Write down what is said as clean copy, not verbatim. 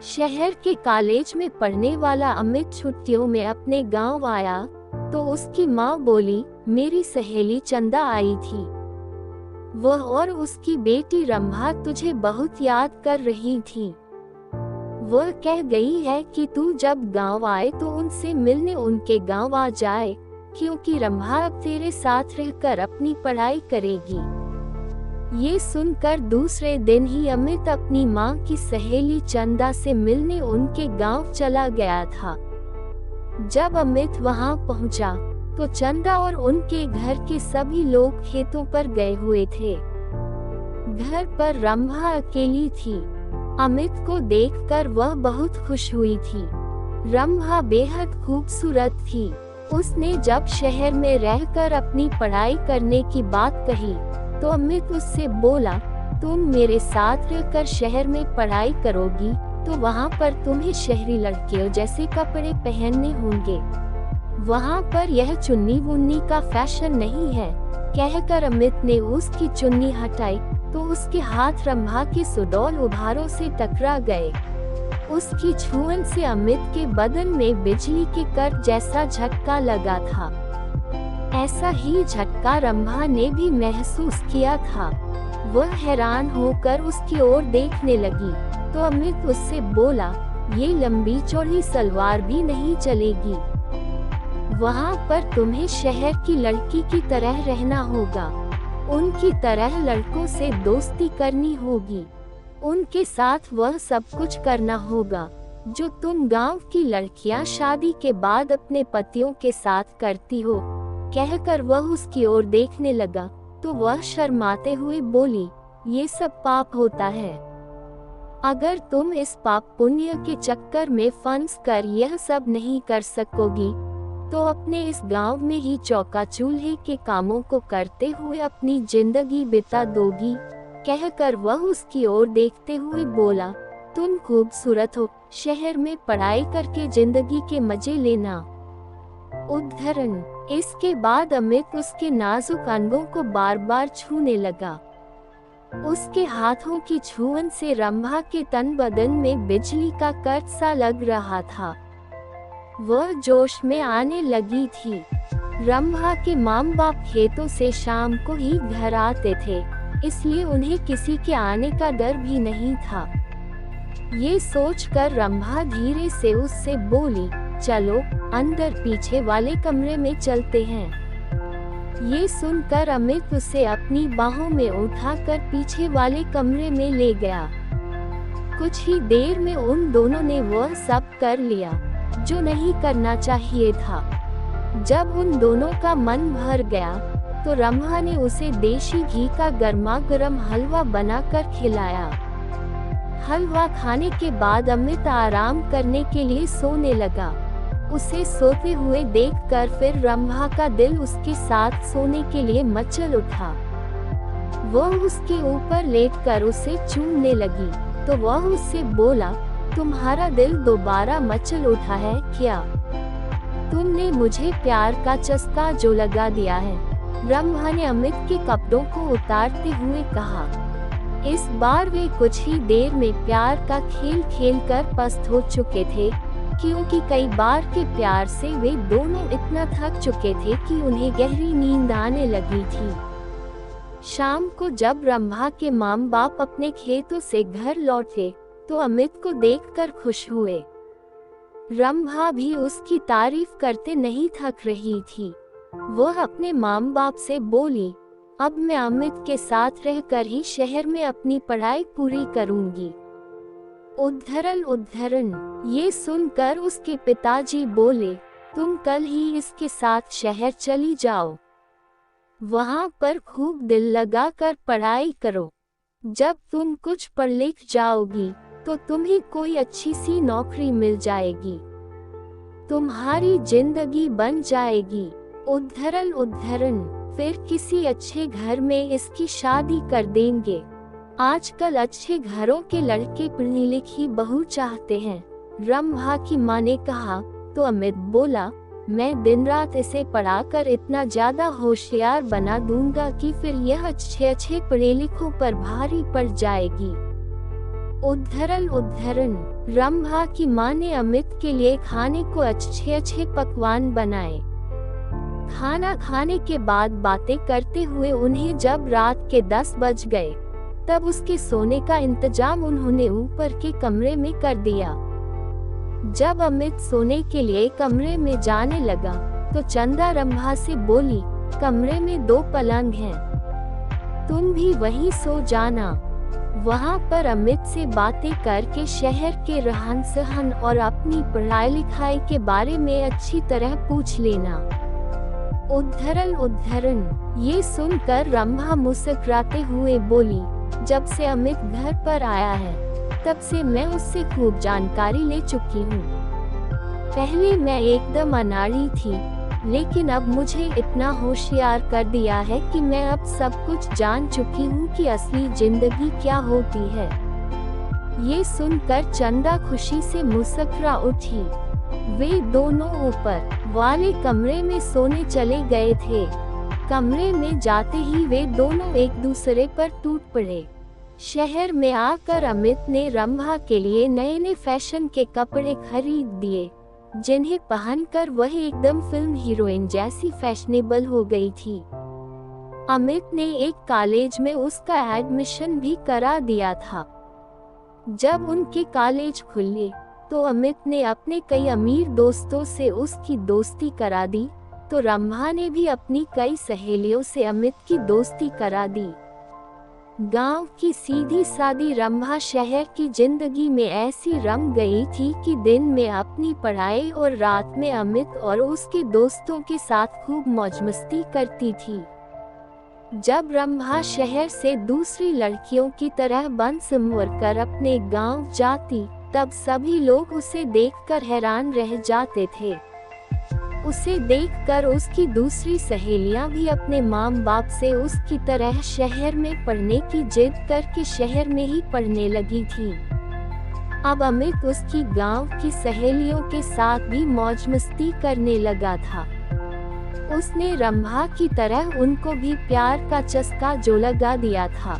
शहर के कॉलेज में पढ़ने वाला अमित छुट्टियों में अपने गांव आया तो उसकी माँ बोली, मेरी सहेली चंदा आई थी। वह और उसकी बेटी रंभा तुझे बहुत याद कर रही थी। वह कह गई है कि तू जब गांव आए तो उनसे मिलने उनके गांव आ जाए, क्योंकि रंभा अब तेरे साथ रहकर अपनी पढ़ाई करेगी। ये सुनकर दूसरे दिन ही अमित अपनी माँ की सहेली चंदा से मिलने उनके गांव चला गया था। जब अमित वहां पहुंचा तो चंदा और उनके घर के सभी लोग खेतों पर गए हुए थे। घर पर रंभा अकेली थी। अमित को देखकर वह बहुत खुश हुई थी। रंभा बेहद खूबसूरत थी। उसने जब शहर में रहकर अपनी पढ़ाई करने की बात कही तो अमित उससे बोला, तुम मेरे साथ रहकर शहर में पढ़ाई करोगी तो वहाँ पर तुम्हें शहरी लड़कियों जैसे कपड़े पहनने होंगे। वहाँ पर यह चुन्नी वुन्नी का फैशन नहीं है। कहकर अमित ने उसकी चुन्नी हटाई तो उसके हाथ रंभा के सुडौल उभारों से टकरा गए। उसकी छुअन से अमित के बदन में बिजली के कर जैसा झटका लगा था। ऐसा ही झटका रंभा ने भी महसूस किया था। वह हैरान होकर उसकी ओर देखने लगी तो अमित उससे बोला, ये लंबी चौड़ी सलवार भी नहीं चलेगी। वहाँ पर तुम्हें शहर की लड़की की तरह रहना होगा। उनकी तरह लड़कों से दोस्ती करनी होगी। उनके साथ वह सब कुछ करना होगा जो तुम गांव की लड़कियां शादी के बाद अपने पतियों के साथ करती हो। कहकर वह उसकी ओर देखने लगा तो वह शर्माते हुए बोली, ये सब पाप होता है। अगर तुम इस पाप पुण्य के चक्कर में फंस कर यह सब नहीं कर सकोगी तो अपने इस गांव में ही चौका चूल्हे के कामों को करते हुए अपनी जिंदगी बिता दोगी। कहकर वह उसकी ओर देखते हुए बोला, तुम खूबसूरत हो, शहर में पढ़ाई करके जिंदगी के मजे लेना। उद्धरण। इसके बाद अमित उसके नाजुक अंगों को बार बार छूने लगा। उसके हाथों की छुअन से रंभा के तन बदन में बिजली का कट सा लग रहा था। वह जोश में आने लगी थी। रंभा के माँ बाप खेतों से शाम को ही घर आते थे, इसलिए उन्हें किसी के आने का डर भी नहीं था। ये सोचकर रंभा धीरे से उससे बोली, चलो अंदर पीछे वाले कमरे में चलते हैं। ये सुनकर अमित उसे अपनी बाहों में उठाकर पीछे वाले कमरे में ले गया। कुछ ही देर में उन दोनों ने वह सब कर लिया जो नहीं करना चाहिए था। जब उन दोनों का मन भर गया तो रंभा ने उसे देशी घी का गर्मा गर्म हलवा बनाकर खिलाया। हलवा खाने के बाद अमित आराम करने के लिए सोने लगा। उसे सोते हुए देखकर फिर रंभा का दिल उसके साथ सोने के लिए मचल उठा। वह उसके ऊपर लेटकर उसे चूमने लगी तो वह उससे बोला, तुम्हारा दिल दोबारा मचल उठा है क्या? तुमने मुझे प्यार का चस्का जो लगा दिया है। रंभा ने अमित के कपड़ों को उतारते हुए कहा। इस बार वे कुछ ही देर में प्यार का खेल खेलकर पस्त हो चुके थे, क्योंकि कई बार के प्यार से वे दोनों इतना थक चुके थे कि उन्हें गहरी नींद आने लगी थी। शाम को जब रंभा के माँ बाप अपने खेतों से घर लौटे तो अमित को देखकर खुश हुए। रंभा भी उसकी तारीफ करते नहीं थक रही थी। वह अपने माँ बाप से बोली, अब मैं अमित के साथ रहकर ही शहर में अपनी पढ़ाई पूरी करूंगी। उद्धरण। ये सुनकर उसके पिताजी बोले, तुम कल ही इसके साथ शहर चली जाओ। वहाँ पर खूब दिल लगाकर पढ़ाई करो। जब तुम कुछ पढ़ लिख जाओगी तो तुम्हें कोई अच्छी सी नौकरी मिल जाएगी। तुम्हारी जिंदगी बन जाएगी। उद्धरण। फिर किसी अच्छे घर में इसकी शादी कर देंगे। आजकल अच्छे घरों के लड़के पढ़ी लिखी बहू चाहते हैं। रंभा की माँ ने कहा तो अमित बोला, मैं दिन रात इसे पढ़ाकर इतना ज्यादा होशियार बना दूंगा कि फिर यह अच्छे पढ़े लिखों पर भारी पड़ जाएगी। उद्धरण। रंभा की माँ ने अमित के लिए खाने को अच्छे अच्छे पकवान बनाए। खाना खाने के बाद बातें करते हुए उन्हें जब रात के 10 बज गए, तब उसके सोने का इंतजाम उन्होंने ऊपर के कमरे में कर दिया। जब अमित सोने के लिए कमरे में जाने लगा, तो चंदा रंभा से बोली, कमरे में 2 पलंग हैं, तुम भी वहीं सो जाना। वहां पर अमित से बातें करके शहर के रहन सहन और अपनी पढ़ाई लिखाई के बारे में अच्छी तरह पूछ लेना। उद्धरण ये सुनकर रंभा मुस्कुराते हुए बोली, जब से अमित घर पर आया है, तब से मैं उससे खूब जानकारी ले चुकी हूँ। पहले मैं एकदम अनाड़ी थी, लेकिन अब मुझे इतना होशियार कर दिया है कि मैं अब सब कुछ जान चुकी हूँ कि असली जिंदगी क्या होती है। ये सुनकर चंदा खुशी से मुस्कुरा उठी। वे दोनों ऊपर वाले कमरे में सोने चले गए थे। कमरे में जाते ही वे दोनों एक दूसरे पर टूट पड़े। शहर में आकर अमित ने रंभा के लिए नए नए फैशन के कपड़े खरीद दिए, जिन्हें पहनकर वह एकदम फिल्म हीरोइन जैसी फैशनेबल हो गई थी। अमित ने एक कॉलेज में उसका एडमिशन भी करा दिया था। जब उनके कॉलेज खुले, तो अमित ने अपने कई अमीर दोस्तों से उसकी दोस्ती करा दी, तो रंभा ने भी अपनी कई सहेलियों से अमित की दोस्ती करा दी। गांव की सीधी सादी रंभा शहर की जिंदगी में ऐसी रम गई थी कि दिन में अपनी पढ़ाई और रात में अमित और उसके दोस्तों के साथ खूब मौज मस्ती करती थी। जब रंभा शहर से दूसरी लड़कियों की तरह बन संवर कर अपने गांव जाती, तब सभी लोग उसे देखकर हैरान रह जाते थे। उसे देखकर उसकी दूसरी सहेलियां भी अपने माँ बाप से उसकी तरह शहर में पढ़ने की जिद करके शहर में ही पढ़ने लगी थी। अब अमित उसकी गांव की सहेलियों के साथ भी मौज मस्ती करने लगा था। उसने रंभा की तरह उनको भी प्यार का चस्का जो लगा दिया था।